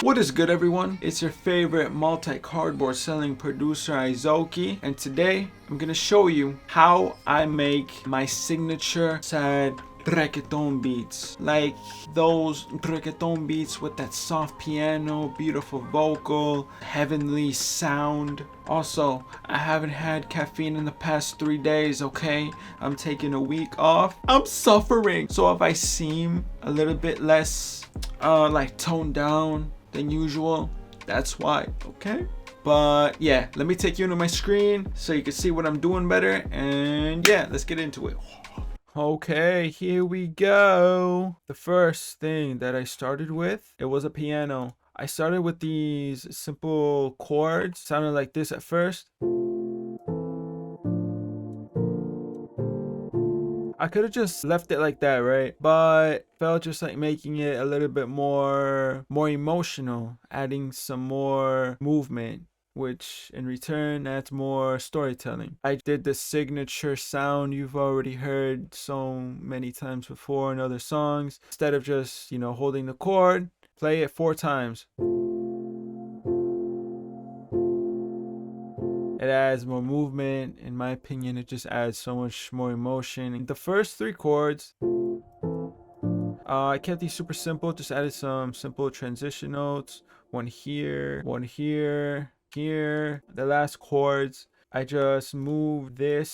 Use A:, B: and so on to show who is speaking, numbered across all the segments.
A: What is good, everyone? It's your favorite multi-cardboard selling producer, Izoki, and today I'm gonna show you how I make my signature sad reggaeton beats. Like those reggaeton beats with that soft piano, beautiful vocal, heavenly sound. Also, I haven't had caffeine in the past 3 days, okay? I'm taking a week off. I'm suffering. So if I seem a little bit less like toned down than usual, that's why, okay? But yeah, let me take you into my screen so you can see what I'm doing better, and yeah, let's get into it. Okay, here we go. The first thing that I started with, it was a piano. I started with these simple chords, sounded like this at first. I could have just left it like that, right? But felt just like making it a little bit more emotional, adding some more movement, which in return adds more storytelling. I did the signature sound you've already heard so many times before in other songs. Instead of just, holding the chord, play it 4 times. It adds more movement. In my opinion, it just adds so much more emotion. The first 3 chords, I kept these super simple, just added some simple transition notes. One here, here. The last chords, I just moved the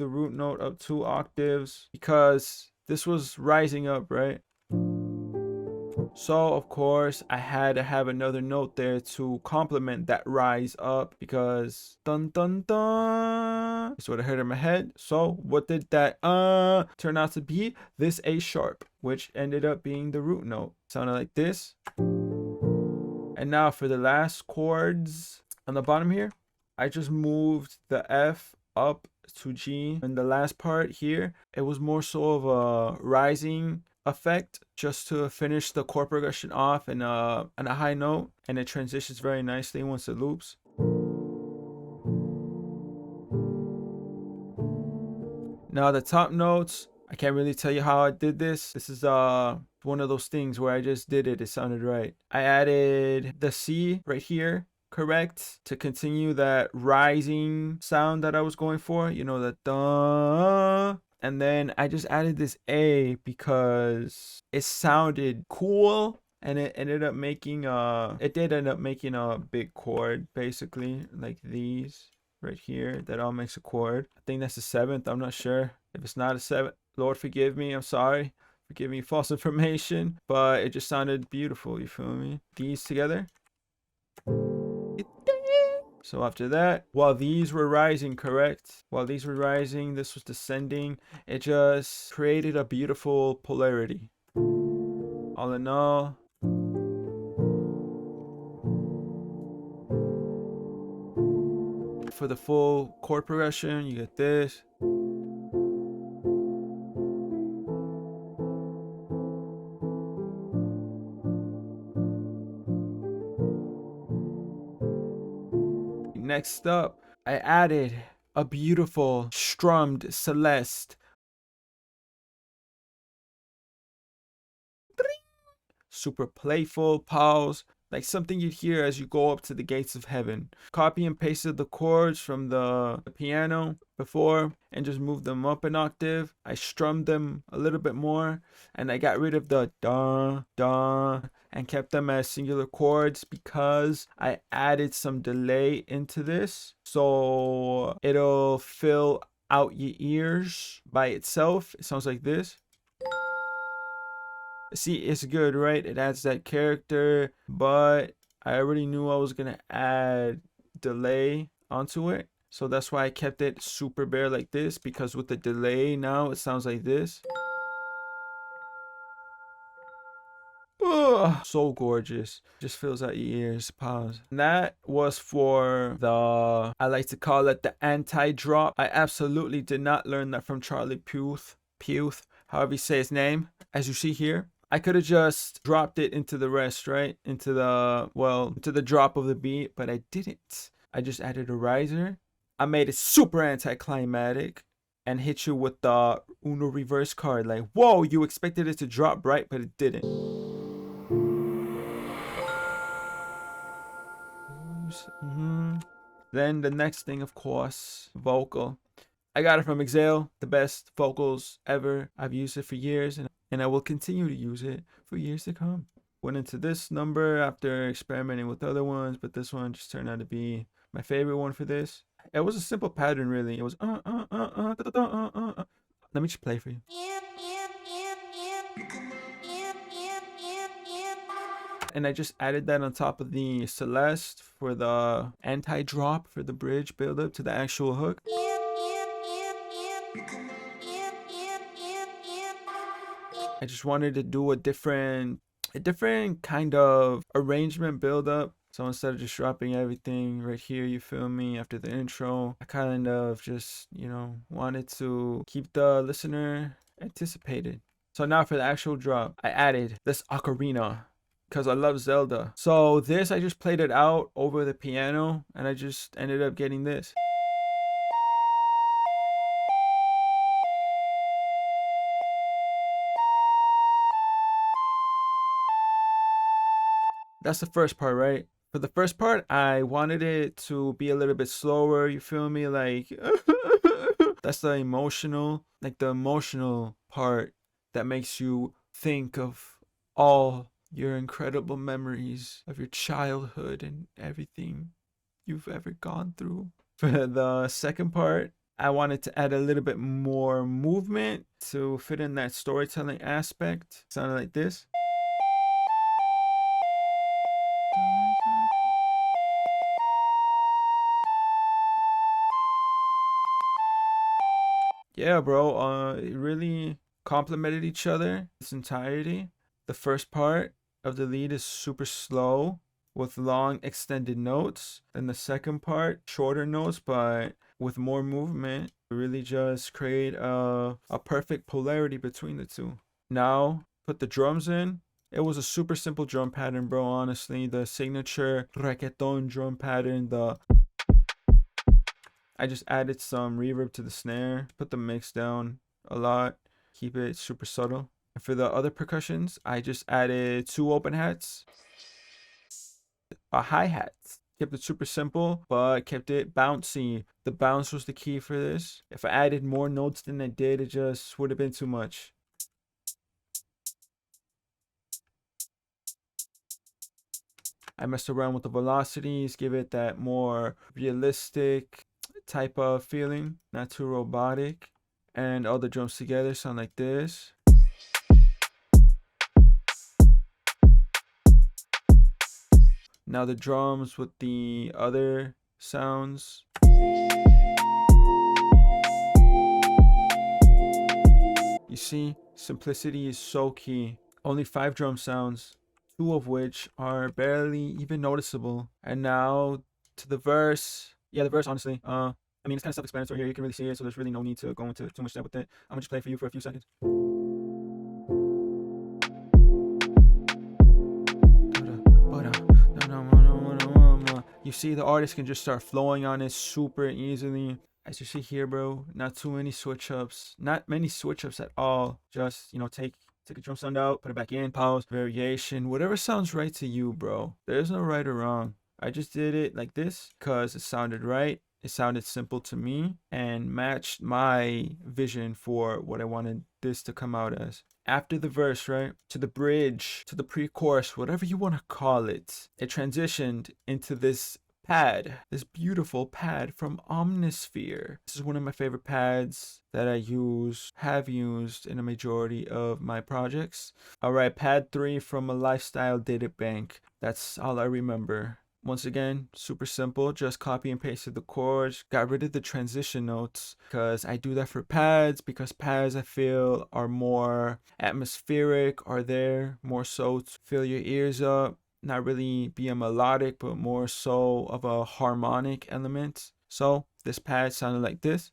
A: root note up 2 octaves because this was rising up, right? So of course I had to have another note there to complement that rise up, because dun dun dun is what I heard in my head. So what did that turn out to be? This A sharp, which ended up being the root note. Sounded like this. And now for the last chords on the bottom here, I just moved the F up to G. And the last part here, it was more so of a rising effect, just to finish the chord progression off in a high note, and it transitions very nicely once it loops. Now the top notes, I can't really tell you how I did this. This is one of those things where I just did it sounded right. I added the C right here, correct, to continue that rising sound that I was going for, the duh. And then I just added this A because it sounded cool, and it did end up making a big chord, basically, like these right here. That all makes a chord. I think that's the 7th. I'm not sure. If it's not a 7th, Lord forgive me. I'm sorry for giving you false information, but it just sounded beautiful. You feel me? These together. So after that, while these were rising, correct? While these were rising, this was descending. It just created a beautiful polarity. All in all, for the full chord progression, you get this. Next up, I added a beautiful strummed celeste. Super playful pause, like something you'd hear as you go up to the gates of heaven. Copy and pasted the chords from the piano before and just moved them up an octave. I strummed them a little bit more, and I got rid of the da da and kept them as singular chords because I added some delay into this, so it'll fill out your ears by itself. It sounds like this. See, it's good, right? It adds that character, but I already knew I was gonna add delay onto it, so that's why I kept it super bare like this, because with the delay now it sounds like this. Oh, so gorgeous. Just fills out your ears. Pause. And that was for the, I like to call it the anti-drop. I absolutely did not learn that from Charlie Puth, however you say his name. As you see here, I could have just dropped it into the rest, right? Into the drop of the beat, but I didn't. I just added a riser. I made it super anticlimactic and hit you with the Uno reverse card. Like, whoa, you expected it to drop, right? But it didn't. waves. Then the next thing, of course, vocal. I got it from Exhale, the best vocals ever. I've used it for years, and I will continue to use it for years to come. Went into this number after experimenting with other ones, but this one just turned out to be my favorite one for this. It was a simple pattern, really. It was Let me just play for you. And I just added that on top of the Celeste for the anti-drop for the bridge build up to the actual hook. I just wanted to do a different kind of arrangement build up. So instead of just dropping everything right here, you feel me, after the intro, I kind of just, wanted to keep the listener anticipated. So now for the actual drop, I added this ocarina because I love Zelda. So this, I just played it out over the piano and I just ended up getting this. That's the first part, right? For the first part, I wanted it to be a little bit slower, you feel me? Like, that's the emotional part that makes you think of all your incredible memories of your childhood and everything you've ever gone through. For the second part, I wanted to add a little bit more movement to fit in that storytelling aspect. Sounded like this. Yeah, bro, it really complemented each other its entirety. The first part of the lead is super slow with long extended notes, and the second part shorter notes but with more movement. Really just create a perfect polarity between the two. Now put the drums in. It was a super simple drum pattern, bro. Honestly, the signature reggaeton drum pattern, I just added some reverb to the snare, put the mix down a lot, keep it super subtle. And for the other percussions, I just added 2 open hats, a hi-hat. Kept it super simple, but kept it bouncy. The bounce was the key for this. If I added more notes than I did, it just would have been too much. I messed around with the velocities, give it that more realistic type of feeling, not too robotic. And all the drums together sound like this. Now the drums with the other sounds. You see, simplicity is so key. Only 5 drum sounds, 2 of which are barely even noticeable. And now to the verse. Yeah, the verse, honestly, I mean, it's kind of self-explanatory here. You can really see it, so there's really no need to go into too much depth with it. I'm gonna just play for you for a few seconds. You see, the artist can just start flowing on it super easily. As you see here, bro, not too many switch ups, not many switch ups at all. Just, take a drum sound out, put it back in, pause, variation, whatever sounds right to you, bro. There's no right or wrong. I just did it like this because it sounded right. It sounded simple to me and matched my vision for what I wanted this to come out as. After the verse, right, to the bridge, to the pre-chorus, whatever you want to call it, it transitioned into this pad, this beautiful pad from Omnisphere. This is one of my favorite pads that I have used in a majority of my projects. All right, pad 3 from a lifestyle data bank. That's all I remember. Once again, super simple, just copy and pasted the chords, got rid of the transition notes because I do that for pads, because pads I feel are more atmospheric, are there more so to fill your ears up, not really be a melodic, but more so of a harmonic element. So this pad sounded like this.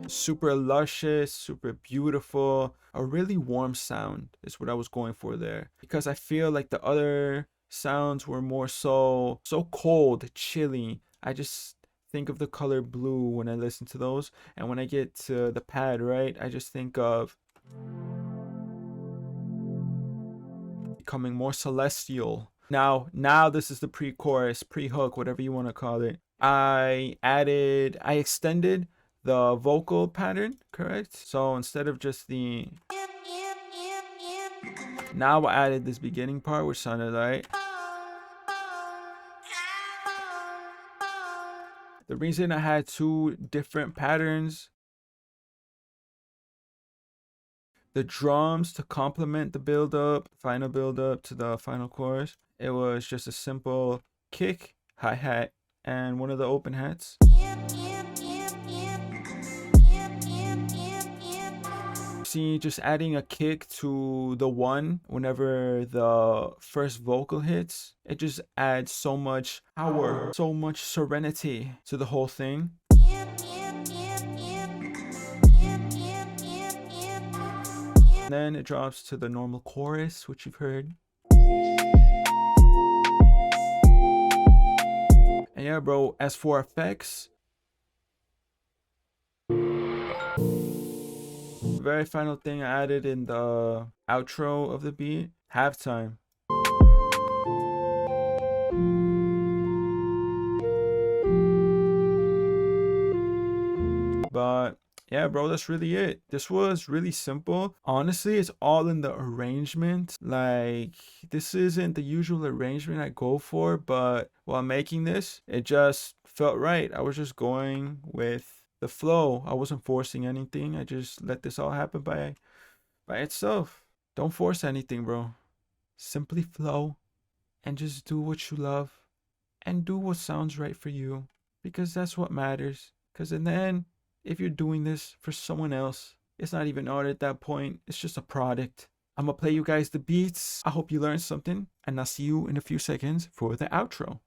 A: Super luscious, super beautiful, a really warm sound is what I was going for there, because I feel like the other sounds were more so cold, chilly. I just think of the color blue when I listen to those, and when I get to the pad, right, I just think of becoming more celestial. Now this is the pre-chorus, pre-hook, whatever you want to call it. I extended the vocal pattern, correct? So instead of just the, now I added this beginning part, which sounded like, the reason I had two different patterns, the drums to complement the build up, final build up to the final chorus, it was just a simple kick, hi-hat, and one of the open hats. See, just adding a kick to the one whenever the first vocal hits, it just adds so much power, so much serenity to the whole thing. And then it drops to the normal chorus, which you've heard. And yeah, bro, as for effects, very final thing I added in the outro of the beat, halftime. But yeah, bro, that's really it. This was really simple. Honestly, it's all in the arrangement. Like, this isn't the usual arrangement I go for, but while making this, it just felt right. I was just going with the flow. I wasn't forcing anything. I just let this all happen by itself. Don't force anything, bro. Simply flow and just do what you love and do what sounds right for you, because that's what matters. Because in the end, if you're doing this for someone else, it's not even art at that point. It's just a product. I'm gonna play you guys the beats. I hope you learned something, and I'll see you in a few seconds for the outro.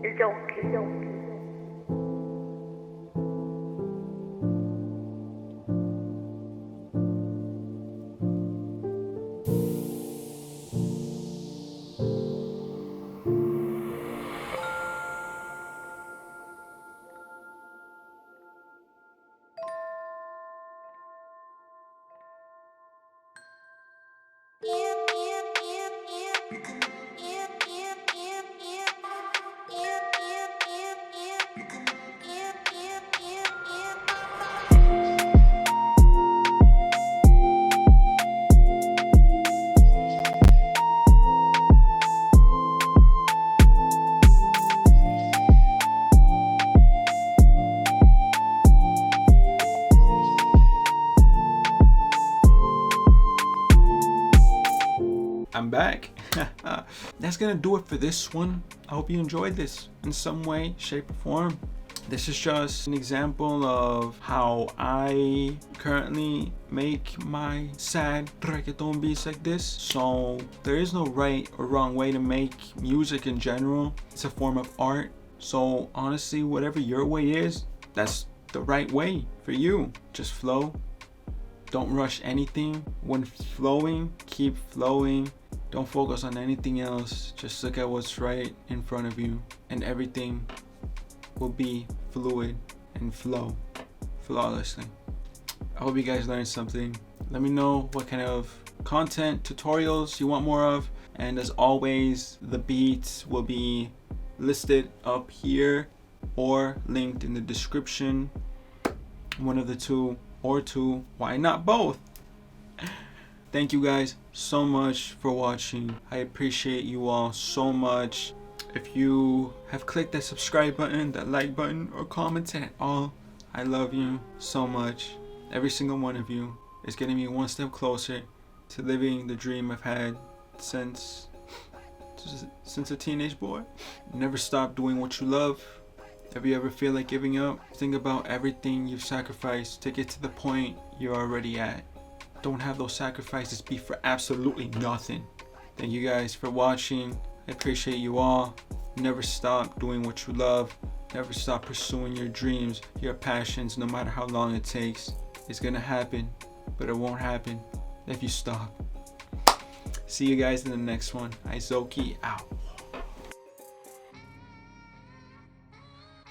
B: Izoki.
A: I'm back. That's gonna do it for this one. I hope you enjoyed this in some way, shape, or form. This is just an example of how I currently make my sad reggaeton beats like this. So there is no right or wrong way to make music in general. It's a form of art. So honestly, whatever your way is, that's the right way for you. Just flow. Don't rush anything. When flowing, keep flowing. Don't focus on anything else. Just look at what's right in front of you, and everything will be fluid and flow flawlessly. I hope you guys learned something. Let me know what kind of content, tutorials you want more of. And as always, the beats will be listed up here or linked in the description. One of the two, or two. Why not both? Thank you guys so much for watching. I appreciate you all so much. If you have clicked that subscribe button, that like button, or commented at all, I love you so much. Every single one of you is getting me one step closer to living the dream I've had since a teenage boy. Never stop doing what you love. If you ever feel like giving up, think about everything you've sacrificed to get to the point you're already at. Don't have those sacrifices be for absolutely nothing. Thank you guys for watching. I appreciate you all. Never stop doing what you love. Never stop pursuing your dreams, your passions, no matter how long it takes. It's gonna happen, but it won't happen if you stop. See you guys in the next one. Izoki out.